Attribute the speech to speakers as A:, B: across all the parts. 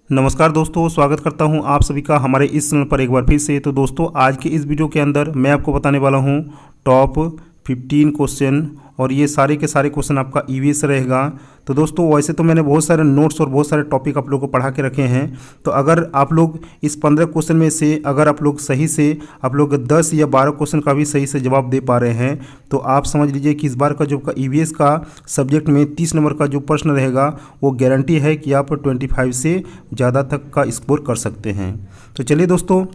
A: नमस्कार दोस्तों, स्वागत करता हूं आप सभी का हमारे इस चैनल पर एक बार फिर से। तो दोस्तों, आज के इस वीडियो के अंदर मैं आपको बताने वाला हूं टॉप 15 क्वेश्चन, और ये सारे के सारे क्वेश्चन आपका ईवीएस रहेगा। तो दोस्तों, वैसे तो मैंने बहुत सारे नोट्स और बहुत सारे टॉपिक आप लोगों को पढ़ा के रखे हैं। तो अगर आप लोग इस 15 क्वेश्चन में से अगर आप लोग सही से 10 या 12 क्वेश्चन का भी सही से जवाब दे पा रहे हैं, तो आप समझ लीजिए कि इस बार का जो ईवीएस का सब्जेक्ट में 30 नंबर का जो प्रश्न रहेगा वो गारंटी है कि आप 25 से ज़्यादा तक का स्कोर कर सकते हैं। तो चलिए दोस्तों,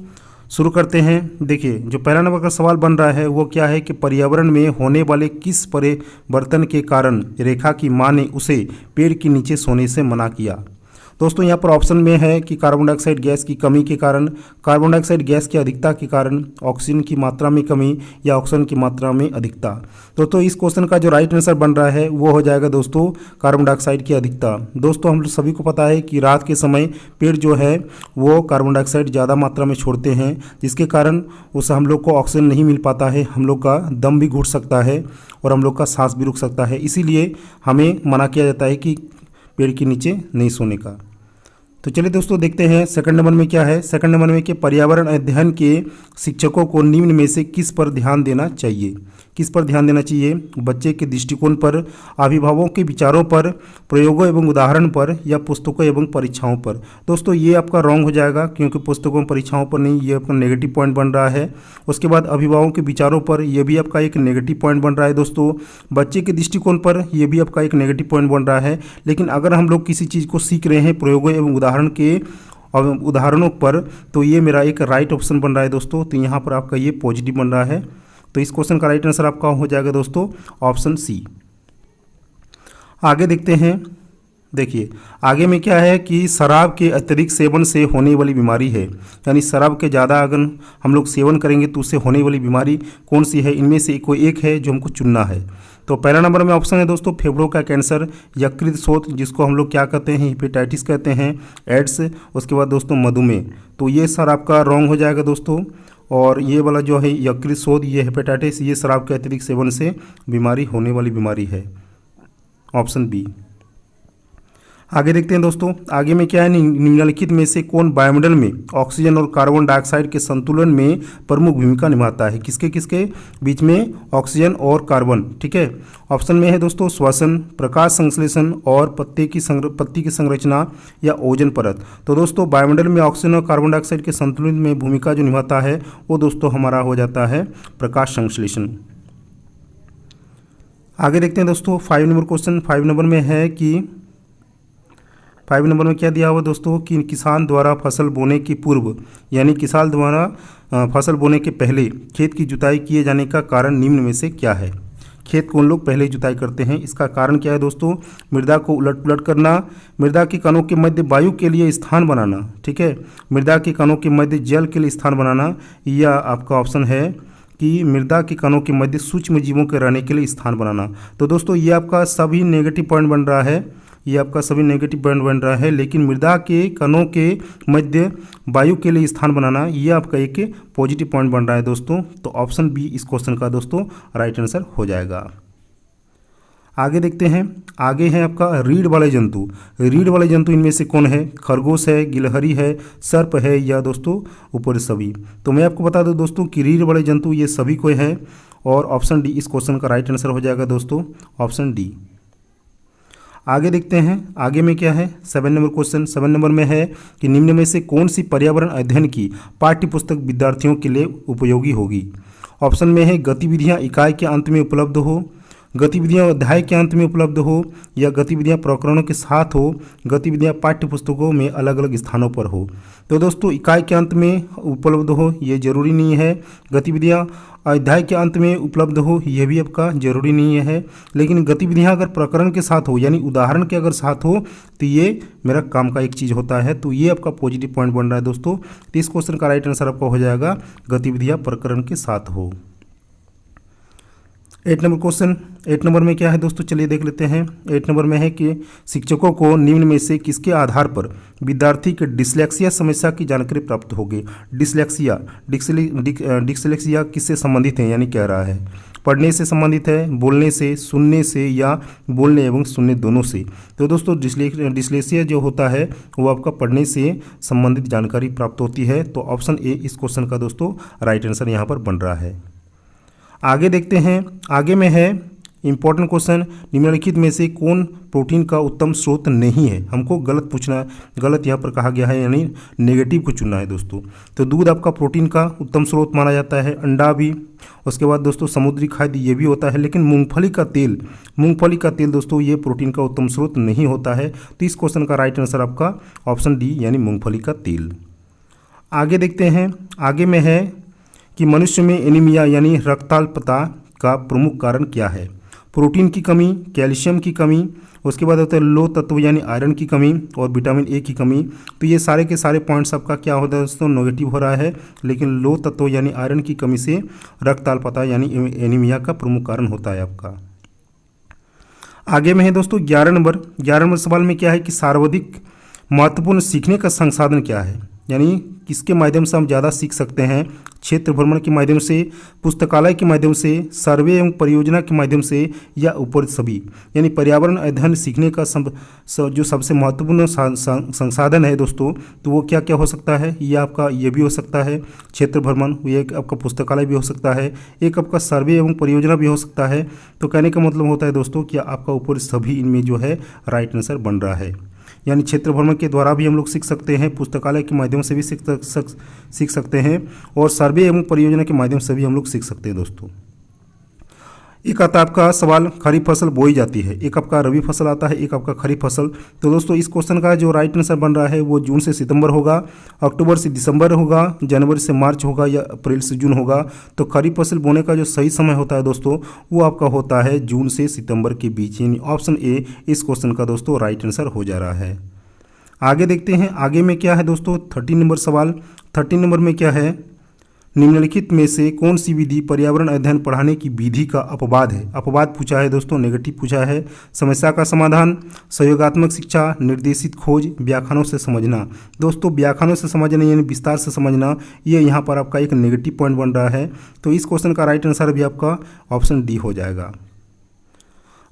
A: शुरू करते हैं। देखिए, जो पहला नंबर का सवाल बन रहा है वो क्या है कि पर्यावरण में होने वाले किस परिवर्तन के कारण रेखा की मां ने उसे पेड़ के नीचे सोने से मना किया। दोस्तों, यहाँ पर ऑप्शन में है कि कार्बन डाइऑक्साइड गैस की कमी के कारण, कार्बन डाइऑक्साइड गैस की अधिकता के कारण, ऑक्सीजन की मात्रा में कमी, या ऑक्सीजन की मात्रा में अधिकता। दोस्तों, इस क्वेश्चन का जो राइट आंसर बन रहा है वो हो जाएगा दोस्तों कार्बन डाइऑक्साइड की अधिकता। दोस्तों, हम सभी को पता है कि रात के समय पेड़ जो है वो कार्बन डाइऑक्साइड ज़्यादा मात्रा में छोड़ते हैं, जिसके कारण उससे हम लोग को ऑक्सीजन नहीं मिल पाता है, हम लोग का दम भी घुट सकता है और हम लोग का सांस भी रुक सकता है। इसीलिए हमें मना किया जाता है कि पेड़ के नीचे नहीं सोने का। तो चलिए दोस्तों, देखते हैं सेकंड नंबर में क्या है। सेकंड नंबर में कि पर्यावरण अध्ययन के शिक्षकों को निम्न में से किस पर ध्यान देना चाहिए। किस पर ध्यान देना चाहिए? बच्चे के दृष्टिकोण पर, अभिभावकों के विचारों पर, प्रयोगों एवं उदाहरण पर, या पुस्तकों एवं परीक्षाओं पर। दोस्तों, ये आपका रॉन्ग हो जाएगा, क्योंकि पुस्तकों एवं परीक्षाओं पर नहीं, ये आपका नेगेटिव पॉइंट बन रहा है। उसके बाद अभिभावकों के विचारों पर, यह भी आपका एक नेगेटिव पॉइंट बन रहा है। दोस्तों, बच्चे के दृष्टिकोण पर, यह भी आपका एक नेगेटिव पॉइंट बन रहा है। लेकिन अगर हम लोग किसी चीज़ को सीख रहे हैं प्रयोगों एवं उदाहरणों पर, तो ये मेरा एक राइट ऑप्शन बन रहा है दोस्तों। तो यहाँ पर आपका ये पॉजिटिव बन रहा है। तो इस क्वेश्चन का राइट आंसर आपका हो जाएगा दोस्तों ऑप्शन सी। आगे देखते हैं। देखिए, आगे में क्या है कि शराब के अत्यधिक सेवन से होने वाली बीमारी है, यानी शराब के ज़्यादा अगर हम लोग सेवन करेंगे तो उससे होने वाली बीमारी कौन सी है? इनमें से कोई एक है जो हमको चुनना है। तो पहला नंबर में ऑप्शन है दोस्तों फेफड़ों का कैंसर, यकृत शोथ जिसको हम लोग क्या कहते हैं, हेपेटाइटिस कहते हैं, एड्स, उसके बाद दोस्तों मधुमेह। तो ये सर आपका रॉन्ग हो जाएगा दोस्तों। और ये वाला जो है यकृत शोथ, ये हेपेटाइटिस, ये शराब के अत्यधिक सेवन से बीमारी होने वाली बीमारी है, ऑप्शन बी। आगे देखते हैं दोस्तों, आगे में क्या है, निम्नलिखित में से कौन वायुमंडल में ऑक्सीजन और कार्बन डाइऑक्साइड के संतुलन में प्रमुख भूमिका निभाता है? किसके किसके बीच में? ऑक्सीजन और कार्बन। ठीक है, ऑप्शन में है दोस्तों श्वसन, प्रकाश संश्लेषण, और पत्ती की संरचना, या ओजोन परत। तो दोस्तों, वायुमंडल में ऑक्सीजन और कार्बन डाइऑक्साइड के संतुलन में भूमिका जो निभाता है वो दोस्तों हमारा हो जाता है प्रकाश संश्लेषण। आगे देखते हैं दोस्तों 5 नंबर क्वेश्चन। 5 नंबर में है कि 5 नंबर में क्या दिया हुआ दोस्तों कि किसान द्वारा फसल बोने के पूर्व, यानी किसान द्वारा फसल बोने के पहले खेत की जुताई किए जाने का कारण निम्न में से क्या है? खेत को उन लोग पहले जुताई करते हैं, इसका कारण क्या है दोस्तों? मृदा को उलट पुलट करना, मृदा के कणों के मध्य वायु के लिए स्थान बनाना, ठीक है, मृदा के कणों के मध्य जल के लिए स्थान बनाना, या आपका ऑप्शन है कि मृदा के कणों के मध्य सूक्ष्म जीवों के रहने के लिए स्थान बनाना। तो दोस्तों, ये आपका सभी नेगेटिव पॉइंट बन रहा है, ये आपका सभी नेगेटिव पॉइंट बन रहा है। लेकिन मृदा के कणों के मध्य वायु के लिए स्थान बनाना, ये आपका एक पॉजिटिव पॉइंट बन रहा है दोस्तों। तो ऑप्शन बी इस क्वेश्चन का दोस्तों राइट आंसर हो जाएगा। आगे देखते हैं। आगे है आपका रीढ़ वाले जंतु। रीढ़ वाले जंतु इनमें से कौन है? खरगोश है, गिलहरी है, सर्प है, या दोस्तों ऊपर सभी। तो मैं आपको बता दूं दोस्तों कि रीढ़ वाले जंतु ये सभी को है, और ऑप्शन डी इस क्वेश्चन का राइट आंसर हो जाएगा दोस्तों ऑप्शन डी। आगे देखते हैं। आगे में क्या है 7 नंबर क्वेश्चन। 7 नंबर में है कि निम्न में से कौन सी पर्यावरण अध्ययन की पाठ्य पुस्तक विद्यार्थियों के लिए उपयोगी होगी? ऑप्शन में है गतिविधियां इकाई के अंत में उपलब्ध हो, गतिविधियां अध्याय के अंत में उपलब्ध हो, या गतिविधियां प्रकरणों के साथ हो, गतिविधियां पाठ्य पुस्तकों में अलग अलग स्थानों पर हो। तो दोस्तों, इकाई के अंत में उपलब्ध हो ये जरूरी नहीं है, गतिविधियां अध्याय के अंत में उपलब्ध हो यह भी आपका जरूरी नहीं है। लेकिन गतिविधियां अगर प्रकरण के साथ हो, यानी उदाहरण के अगर साथ हो, तो ये मेरा काम का एक चीज़ होता है। तो ये आपका पॉजिटिव पॉइंट बन रहा है दोस्तों। तो इस क्वेश्चन का राइट आंसर आपका हो जाएगा गतिविधियां प्रकरण के साथ हो। 8 नंबर क्वेश्चन। 8 नंबर में क्या है दोस्तों, चलिए देख लेते हैं। 8 नंबर में है कि शिक्षकों को निम्न में से किसके आधार पर विद्यार्थी के डिसलेक्सिया समस्या की जानकारी प्राप्त होगी? डिसलेक्सिया किससे संबंधित है यानी कह रहा है। पढ़ने से संबंधित है, बोलने से, सुनने से या बोलने एवं सुनने दोनों से। तो दोस्तों डिस्लेक्सिया जो होता है वो आपका पढ़ने से संबंधित जानकारी प्राप्त होती है। तो ऑप्शन ए इस क्वेश्चन का दोस्तों राइट आंसर यहाँ पर बन रहा है। आगे देखते हैं, आगे में है इंपॉर्टेंट क्वेश्चन, निम्नलिखित में से कौन प्रोटीन का उत्तम स्रोत नहीं है। हमको गलत यहाँ पर कहा गया है, यानी नेगेटिव को चुनना है दोस्तों। तो दूध आपका प्रोटीन का उत्तम स्रोत माना जाता है, अंडा भी, उसके बाद दोस्तों समुद्री खाद्य ये भी होता है, लेकिन मूंगफली का तेल दोस्तों ये प्रोटीन का उत्तम स्रोत नहीं होता है। तो इस क्वेश्चन का राइट आंसर आपका ऑप्शन डी यानी मूंगफली का तेल। आगे देखते हैं, आगे में है कि मनुष्य में एनीमिया यानी रक्ताल्पता का प्रमुख कारण क्या है। प्रोटीन की कमी, कैल्शियम की कमी, उसके बाद होता है लो तत्व यानी आयरन की कमी और विटामिन ए की कमी। तो ये सारे के सारे पॉइंट्स आपका क्या होता है दोस्तों नेगेटिव हो रहा है, लेकिन लो तत्व यानी आयरन की कमी से रक्ताल्पता यानी एनीमिया का प्रमुख कारण होता है आपका। आगे में है दोस्तों 11 नंबर सवाल में क्या है कि सर्वाधिक महत्वपूर्ण सीखने का संसाधन क्या है, यानी किसके माध्यम से हम ज़्यादा सीख सकते हैं। क्षेत्र भ्रमण के माध्यम से, पुस्तकालय के माध्यम से, सर्वे एवं परियोजना के माध्यम से या ऊपर सभी। यानी पर्यावरण अध्ययन सीखने का जो सबसे महत्वपूर्ण संसाधन है दोस्तों, तो वो क्या क्या हो सकता है। ये आपका ये भी हो सकता है क्षेत्र भ्रमण, ये एक आपका पुस्तकालय भी हो सकता है, एक आपका सर्वे एवं परियोजना भी हो सकता है। तो कहने का मतलब होता है दोस्तों कि आपका ऊपर सभी इनमें जो है राइट आंसर बन रहा है। यानी क्षेत्र भ्रमण के द्वारा भी हम लोग सीख सकते हैं, पुस्तकालय के माध्यम से भी सीख सकते हैं और सर्वे एवं परियोजना के माध्यम से भी हम लोग सीख सकते हैं दोस्तों। एक आता है आपका सवाल, खरीफ फसल बोई जाती है, एक आपका रबी फसल आता है, एक आपका खरीफ फसल। तो दोस्तों इस क्वेश्चन का जो राइट आंसर बन रहा है वो जून से सितंबर होगा, अक्टूबर से दिसंबर होगा, जनवरी से मार्च होगा या अप्रैल से जून होगा। तो खरीफ फसल बोने का जो सही समय होता है दोस्तों वो आपका होता है जून से सितंबर के बीच, यानी ऑप्शन ए इस क्वेश्चन का दोस्तों राइट आंसर हो जा रहा है। आगे देखते हैं, आगे में क्या है दोस्तों 13 नंबर सवाल। 13 नंबर में क्या है, निम्नलिखित में से कौन सी विधि पर्यावरण अध्ययन पढ़ाने की विधि का अपवाद है। अपवाद पूछा है दोस्तों, नेगेटिव पूछा है। समस्या का समाधान, सहयोगात्मक शिक्षा, निर्देशित खोज, व्याख्यानों से समझना। दोस्तों व्याख्यानों से समझना यानी विस्तार से समझना, ये यहाँ पर आपका एक नेगेटिव पॉइंट बन रहा है। तो इस क्वेश्चन का राइट आंसर भी आपका ऑप्शन डी हो जाएगा।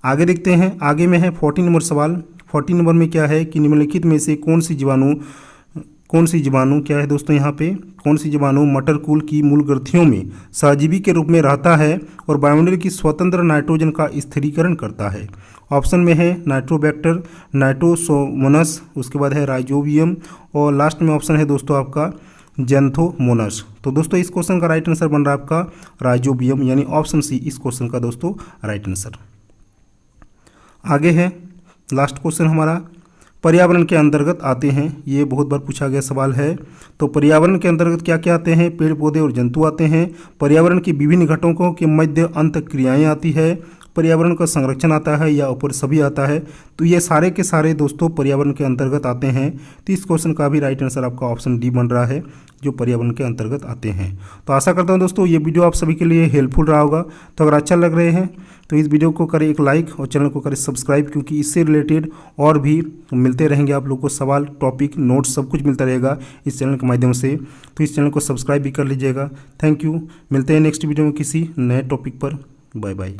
A: आगे देखते हैं, आगे में है 14 नंबर सवाल। 14 नंबर में क्या है कि निम्नलिखित में से कौन सी जीवाणु क्या है दोस्तों, यहाँ पे कौन सी जीवाणु मटर कुल की मूल ग्रंथियों में सहजीवी के रूप में रहता है और वायुमंडल की स्वतंत्र नाइट्रोजन का स्थिरीकरण करता है। ऑप्शन में है नाइट्रोबैक्टर, नाइट्रोसोमोनस, उसके बाद है राइजोबियम और लास्ट में ऑप्शन है दोस्तों आपका जेंथोमोनस। तो दोस्तों इस क्वेश्चन का राइट आंसर बन रहा है आपका राइजोबियम, यानी ऑप्शन सी इस क्वेश्चन का दोस्तों राइट आंसर। आगे है लास्ट क्वेश्चन हमारा, पर्यावरण के अंतर्गत आते हैं, ये बहुत बार पूछा गया सवाल है। तो पर्यावरण के अंतर्गत क्या क्या आते हैं, पेड़ पौधे और जंतु आते हैं, पर्यावरण की विभिन्न घटकों के मध्य अंत क्रियाएँ आती है, पर्यावरण का संरक्षण आता है या ऊपर सभी आता है। तो ये सारे के सारे दोस्तों पर्यावरण के अंतर्गत आते हैं। तो इस क्वेश्चन का भी राइट आंसर आपका ऑप्शन डी बन रहा है, जो पर्यावरण के अंतर्गत आते हैं। तो आशा करता हूं दोस्तों ये वीडियो आप सभी के लिए हेल्पफुल रहा होगा। तो अगर अच्छा लग रहे हैं तो इस वीडियो को करें एक लाइक और चैनल को करें सब्सक्राइब, क्योंकि इससे रिलेटेड और भी मिलते रहेंगे आप लोग को सवाल, टॉपिक, नोट्स सब कुछ मिलता रहेगा इस चैनल के माध्यम से। तो इस चैनल को सब्सक्राइब भी कर लीजिएगा। थैंक यू, मिलते हैं नेक्स्ट वीडियो में किसी नए टॉपिक पर। Bye bye.